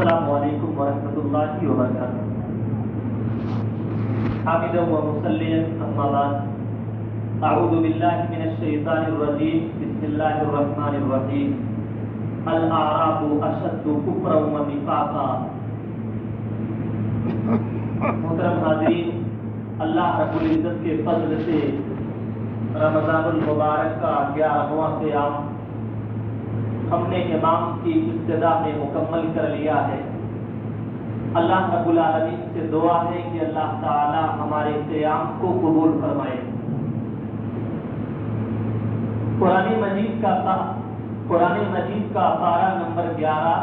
السلام علیکم ورحمۃ اللہ وبرکاتہ۔ حامدا و مصلیا اما بعد، اعوذ باللہ من الشیطان الرجیم، بسم اللہ الرحمن الرحیم۔ الاعراب اشد کفرا و نفاقا۔ محترم حاضرین، اللہ رب العزت کے فضل سے رمضان المبارک کا 11واں قیام ہم نے امام کی ابتدا میں مکمل کر لیا ہے۔ اللہ رب العالمین سے دعا ہے کہ اللہ تعالی ہمارے قیام کو قبول فرمائے۔ قرآن مجید کا پارہ نمبر 11،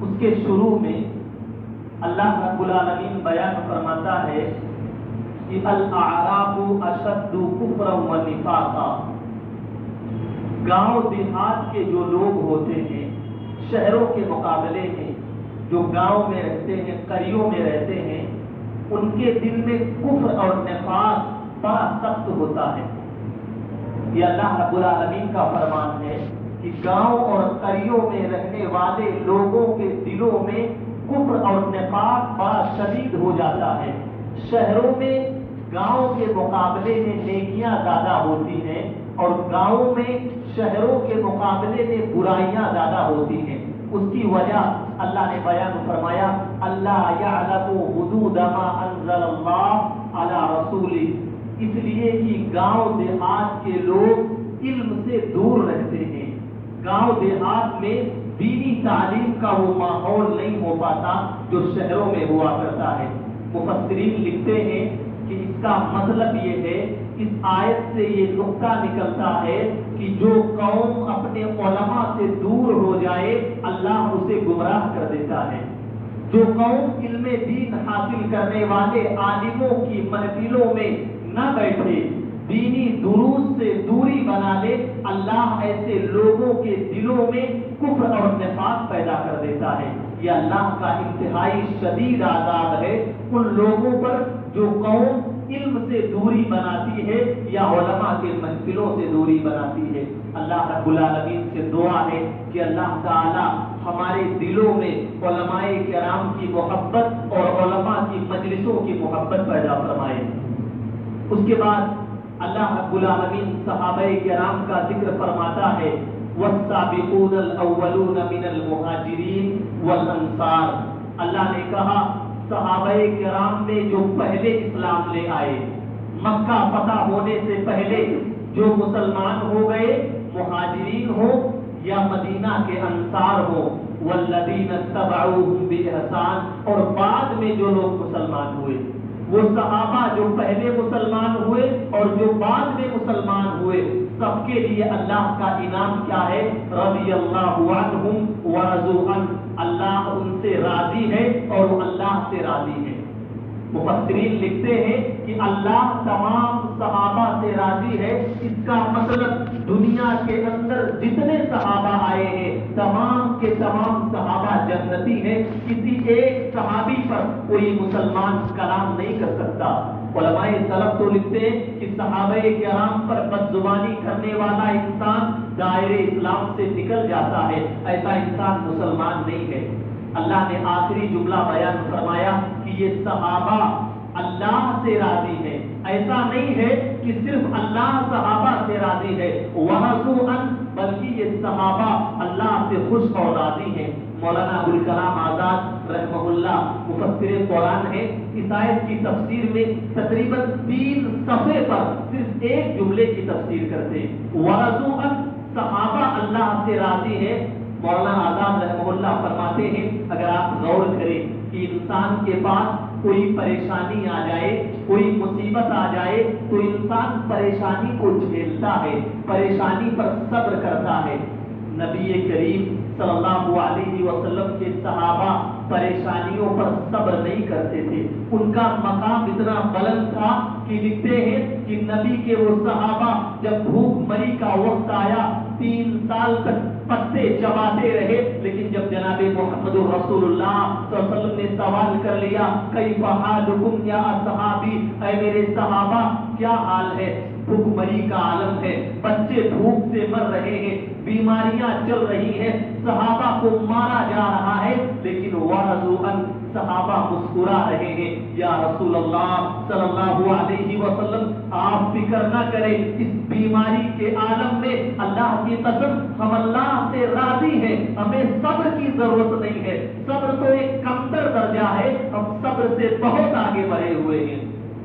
اس کے شروع میں اللہ رب العالمین بیان فرماتا ہے کہ الاعراب اشد کفرا و نفاقا۔ گاؤں دیہات کے جو لوگ ہوتے ہیں، شہروں کے مقابلے میں جو گاؤں میں رہتے ہیں، قریوں میں رہتے ہیں، ان کے دل میں کفر اور نفاق بڑا سخت ہوتا ہے۔ یہ اللہ رب العالمین کا فرمان ہے کہ گاؤں اور قریوں میں رہنے والے لوگوں کے دلوں میں کفر اور نفاق بڑا شدید ہو جاتا ہے۔ شہروں میں گاؤں کے مقابلے میں نیکیاں زیادہ ہوتی ہیں، اور گاؤں میں شہروں کے مقابلے میں برائیاں زیادہ ہوتی ہیں۔ اس کی وجہ اللہ نے بیان فرمایا، اللہ یعلم حدود ما انزل اللہ علی رسولہ، اس لیے کہ گاؤں دیہات کے لوگ علم سے دور رہتے ہیں۔ گاؤں دیہات میں دینی تعلیم کا وہ ماحول نہیں ہو پاتا جو شہروں میں ہوا کرتا ہے۔ مفسرین لکھتے ہیں کہ اس کا مطلب یہ ہے، اس آیت سے یہ نقطہ نکلتا ہے کہ جو قوم اپنے علماء سے دور ہو جائے، اللہ اسے گمراہ کر دیتا ہے۔ جو قوم علم دین حاصل کرنے والے عالموں کی محفلوں میں نہ بیٹھے، دینی دروس سے دوری بنا لے، اللہ ایسے لوگوں کے دلوں میں کفر اور نفاق پیدا کر دیتا ہے۔ یہ اللہ کا انتہائی شدید عذاب ہے ان لوگوں پر جو قوم علم سے دوری بناتی ہے یا علماء کے محفلوں سے دوری بناتی ہے۔ اللہ رب العالمین سے دعا ہے کہ اللہ تعالی ہمارے دلوں میں علماء کرام کی محبت اور علماء کی مجلسوں کی محبت پیدا فرمائے۔ اس کے بعد اللہ رب العالمین صحابہ کرام کا ذکر فرماتا ہے، والسابقون الاولون من المہاجرین والانصار۔ اللہ نے کہا صحابہ کرام میں جو پہلے اسلام لے آئے، مکہ فتح ہونے سے پہلے جو مسلمان ہو گئے، مہاجرین ہو یا مدینہ کے انصار ہو، والذین اتبعوہم بإحسان، اور بعد میں جو لوگ مسلمان ہوئے، وہ صحابہ جو پہلے مسلمان ہوئے اور جو بعد میں مسلمان ہوئے، سب کے لیے اللہ کا انعام کیا ہے؟ رضی اللہ عنہم ورضوا عنہ، اللہ ان سے راضی ہے اور وہ اللہ سے راضی ہے۔ مفسرین لکھتے ہیں کہ اللہ تمام صحابہ سے راضی ہے، اس کا مطلب دنیا کے اندر جتنے صحابہ آئے ہیں تمام کے تمام صحابہ جنتی ہیں۔ کسی ایک صحابی پر کوئی مسلمان کلام نہیں کر سکتا۔ علماء سلف تو لکھتے ہیں کہ صحابہ کرام پر بدزبانی کرنے والا انسان دائرے اسلام سے نکل جاتا ہے، ایسا انسان مسلمان نہیں ہے۔ اللہ نے آخری جملہ بیان فرمایا کہ یہ صحابہ اللہ سے راضی ہے۔ ایسا نہیں ہے کہ صرف اللہ صحابہ سے راضی ہے، ورضوا عنہ، بلکہ یہ صحابہ اللہ سے خوش اور راضی ہیں۔ مولانا ابوالکلام آزاد رحمہ اللہ مفسر قرآن ہے، اس آیت کی تفسیر میں تقریباً 3 صفحے پر صرف ایک جملے کی تفسیر کرتے ہیں، ورضوا عنہ، صحابہ اللہ سے راضی ہے۔ مولانا آزاد رحمہ اللہ فرماتے ہیں، اگر آپ غور کریں کہ انسان کے پاس کوئی پریشانی آ جائے، کوئی مصیبت آ جائے، تو انسان پریشانی کو جھیلتا ہے، پریشانی پر صبر کرتا ہے۔ نبی کریم صلی اللہ علیہ وسلم کے صحابہ پریشانیوں پر صبر نہیں کرتے تھے، ان کا مقام اتنا بلند تھا کہ لکھتے ہیں کہ نبی کے وہ صحابہ جب بھوک مری کا وقت آیا 3 سال تک پتے چباتے رہے، لیکن جب جناب محمد رسول اللہ صلی اللہ علیہ وسلم نے سوال کر لیا، کیف حالکم یا اصحابی، اے میرے صحابہ کیا حال ہے، بھوکمری کا عالم ہے، بچے بھوک سے مر رہے ہیں، بیماریاں چل رہی ہیں، صحابہ کو مارا جا رہا ہے، لیکن وَرَضُوًا صحابہ مسکرا رہے ہیں۔ یا رسول اللہ صلی اللہ علیہ وسلم آپ فکر نہ کریں، اس بیماری کے عالم میں اللہ کی قسم ہم اللہ سے راضی ہیں، ہمیں صبر کی ضرورت نہیں ہے، صبر تو ایک کمتر درجہ ہے، ہم صبر سے بہت آگے بڑھے ہوئے ہیں۔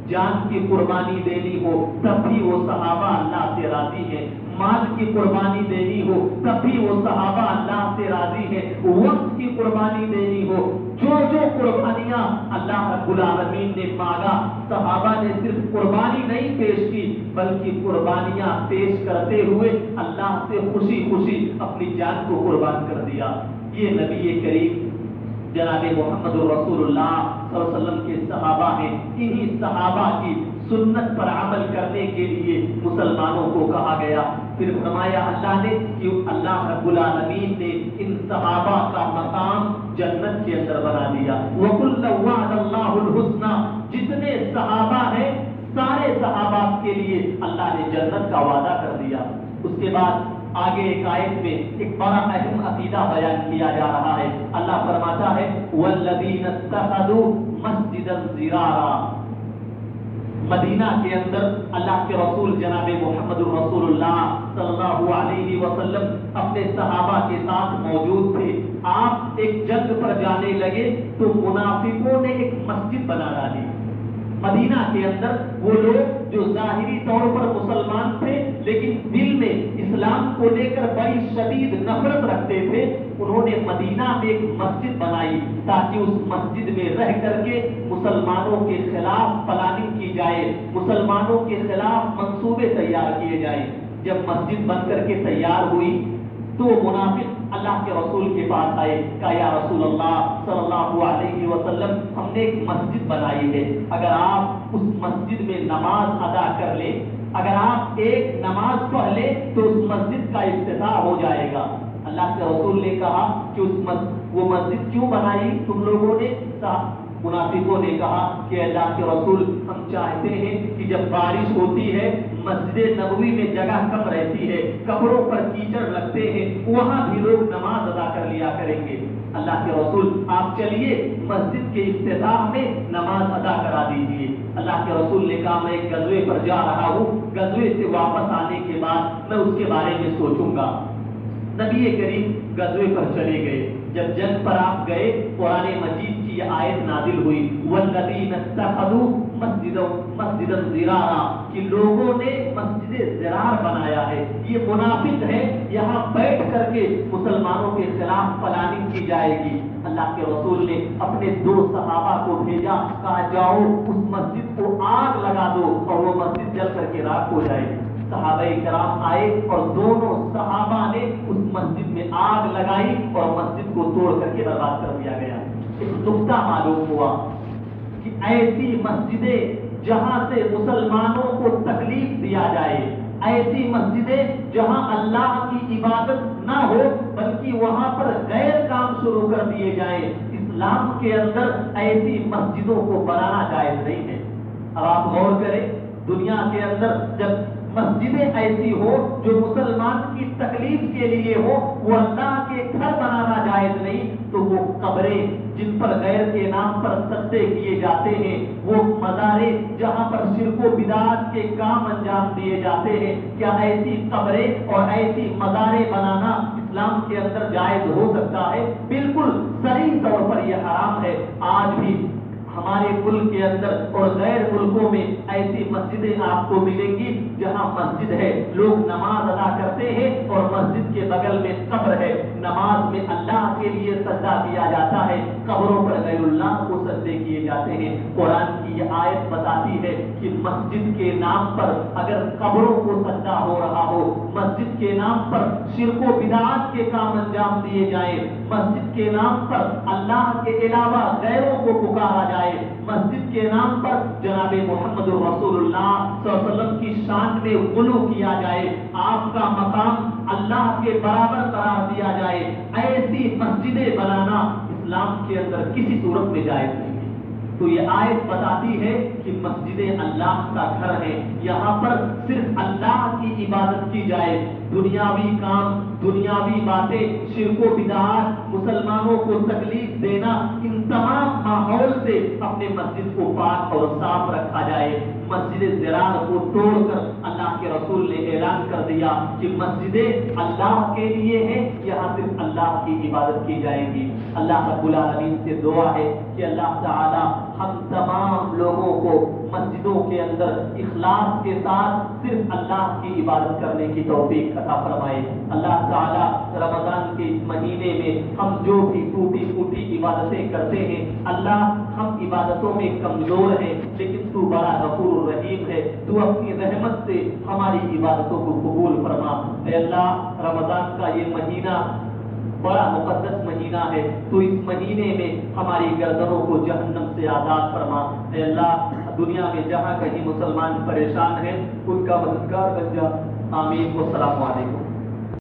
جان کی قربانی دینی ہو تب بھی وہ صحابہ اللہ سے راضی ہیں، مال کی قربانی دینی ہو تب بھی وہ صحابہ اللہ سے راضی ہیں، وقت کی قربانی دینی ہو، جو جو قربانیاں اللہ رب العالمین نے مانگا، صحابہ نے صرف قربانی نہیں پیش کی بلکہ قربانیاں پیش کرتے ہوئے اللہ سے خوشی خوشی اپنی جان کو قربان کر دیا۔ یہ نبی کریم جناب محمد رسول اللہ صلی اللہ علیہ وسلم کے صحابہ ہیں۔ انہی صحابہ کی سنت پر عمل کرنے کے لیے مسلمانوں کو کہا گیا۔ پھر فرمایا اللہ نے کہ اللہ رب العالمین نے ان صحابہ کا مقام جنت کے اندر بنا دیا۔ وَكُلًّا وَعَدَ اللَّهُ الْحُسْنَى، جتنے صحابہ ہیں سارے صحابہ کے لیے اللہ نے جنت کا وعدہ کر دیا۔ اس کے بعد آگے ایک آیت میں ایک بڑا اہم عقیدہ بیان کیا جا رہا ہے۔ اللہ فرماتا ہے وَالَّذِينَ اتَّخَذُوا مَسْجِدًا ضِرَارًا، مدینہ کے اندر اللہ کے رسول جناب محمد رسول اللہ صلی اللہ علیہ وسلم اپنے صحابہ کے ساتھ موجود تھے۔ آپ ایک جنگ پر جانے لگے تو منافقوں نے ایک مسجد بنا ڈالی مدینہ کے اندر۔ وہ لوگ جو ظاہری طور پر مسلمان تھے لیکن دل میں اسلام کو لے کر بڑی شدید نفرت رکھتے تھے، انہوں نے مدینہ میں ایک مسجد بنائی تاکہ اس مسجد میں رہ کر کے مسلمانوں کے خلاف پلاننگ کی جائے، مسلمانوں کے خلاف منصوبے تیار کیے جائیں۔ جب مسجد بن کر کے تیار ہوئی تو منافق اللہ کے رسول کے پاس آئے، کہا یا رسول اللہ صلی اللہ علیہ وسلم ہم نے ایک مسجد بنائی ہے، اگر آپ اس مسجد میں نماز ادا کر لیں، اگر آپ ایک نماز پڑھ لیں تو اس مسجد کا افتتاح ہو جائے گا۔ اللہ کے رسول نے کہا کہ وہ مسجد کیوں بنائی تم لوگوں نے؟ منافقوں نے کہا کہ اللہ کے رسول ہم چاہتے ہیں کہ جب بارش ہوتی ہے مسجد نبوی میں جگہ کم رہتی ہے، کپڑوں پر کیچڑ لگتے ہیں، وہاں بھی لوگ نماز ادا کر لیا کریں گے۔ اللہ کے رسول آپ چلیے مسجد کے افتتاح میں نماز ادا کرا دیجیے۔ اللہ کے رسول نے کہا میں ایک غزوے پر جا رہا ہوں، غزوے سے واپس آنے کے بعد میں اس کے بارے میں سوچوں گا۔ نبی کریم غزوے پر چلے گئے۔ جب جنگ پر آپ گئے قرآن مجید کی یہ آیت نازل ہوئی والذین اتخذوا مسجدا ضرارا، کہ لوگوں نے مسجد ضرار بنایا ہے، یہ منافق ہے، یہاں بیٹھ کر کے مسلمانوں کے خلاف پلاننگ کی جائے گی۔ اللہ کے رسول نے اپنے دو صحابہ کو بھیجا، کہا جاؤ اس مسجد کو آگ لگا دو اور وہ مسجد جل کر کے راکھ ہو جائے۔ صحابہ کرام آئے اور دونوں صحابہ نے اس مسجد میں آگ لگائی اور مسجد کو توڑ کر کے برباد کر دیا گیا۔ ایک نقطہ معلوم ہوا کہ ایسی مسجدیں جہاں سے مسلمانوں کو تکلیف دیا جائے، ایسی مسجدیں جہاں اللہ کی عبادت نہ ہو بلکہ وہاں پر غیر کام شروع کر دیے جائیں، اسلام کے اندر ایسی مسجدوں کو بنانا جائز نہیں ہے۔ اب آپ غور کریں، دنیا کے اندر جب مسجدیں ایسی ہو جو مسلمان کی تکلیف کے لیے ہو، وہ اللہ کے گھر بنانا جائز نہیں، تو وہ قبریں جن پر غیر کے نام پر سجدے کیے جاتے ہیں، وہ مزاریں جہاں پر شرک و بدعات کے کام انجام دیے جاتے ہیں، کیا ایسی قبریں اور ایسی مزاریں بنانا اسلام کے اندر جائز ہو سکتا ہے؟ بالکل صریح طور پر یہ حرام ہے۔ آج بھی ہمارے ملک کے اندر اور غیر ملکوں میں ایسی مسجدیں آپ کو ملیں گی جہاں مسجد ہے، لوگ نماز ادا کرتے ہیں اور مسجد کے بغل میں قبر ہے، نماز میں اللہ کے لیے سجدہ کیا جاتا ہے، قبروں پر غیر اللہ کو سجدے کیے جاتے ہیں۔ قرآن کی یہ آیت بتاتی ہے کہ مسجد کے نام پر اگر قبروں کو سجدہ ہو رہا ہو، مسجد کے نام پر شرک و بدعات کے کام انجام دیے جائیں، مسجد کے نام پر اللہ کے علاوہ غیروں کو پکارا جائے، مسجد کے نام پر جناب محمد رسول اللہ صلی اللہ علیہ وسلم کی شان میں غلو کیا جائے، آپ کا مقام اللہ کے برابر قرار دیا جائے، ایسی مسجدیں بنانا اسلام کے اندر کسی صورت میں جائز نہیں ہے۔ تو یہ آیت بتاتی ہے کہ مسجد اللہ کا گھر ہے، یہاں پر صرف اللہ کی عبادت کی جائے، دنیاوی کام، دنیاوی باتیں، شرک و بدعات، مسلمانوں کو تکلیف دینا، ان تمام ماحول سے اپنے مسجد کو پاک اور صاف رکھا جائے۔ مسجد ضرار کو توڑ کر اللہ کے رسول نے اعلان کر دیا کہ مسجدیں اللہ کے لیے ہیں، یہاں صرف اللہ کی عبادت کی جائے گی۔ اللہ رب العالمین سے دعا ہے کہ اللہ تعالی ہم تمام لوگوں کو مسجدوں کے اندر اخلاص کے ساتھ صرف اللہ کی عبادت کرنے کی توفیق عطا فرمائے۔ اللہ تعالی رمضان کے اس مہینے میں ہم جو بھی ٹوٹی پھوٹی عبادتیں کرتے ہیں، اللہ ہم عبادتوں میں کمزور ہیں، لیکن تو بڑا غفور الرحیم ہے، تو اپنی رحمت سے ہماری عبادتوں کو قبول فرما۔ اے اللہ، رمضان کا یہ مہینہ بڑا مقدس مہینہ ہے، تو اس مہینے میں ہماری گردنوں کو جہنم سے آزاد فرما۔ اے اللہ، دنیا میں جہاں کہیں مسلمان پریشان ہیں ان کا مددگار بن جا۔ آمین۔ والسلام علیکم۔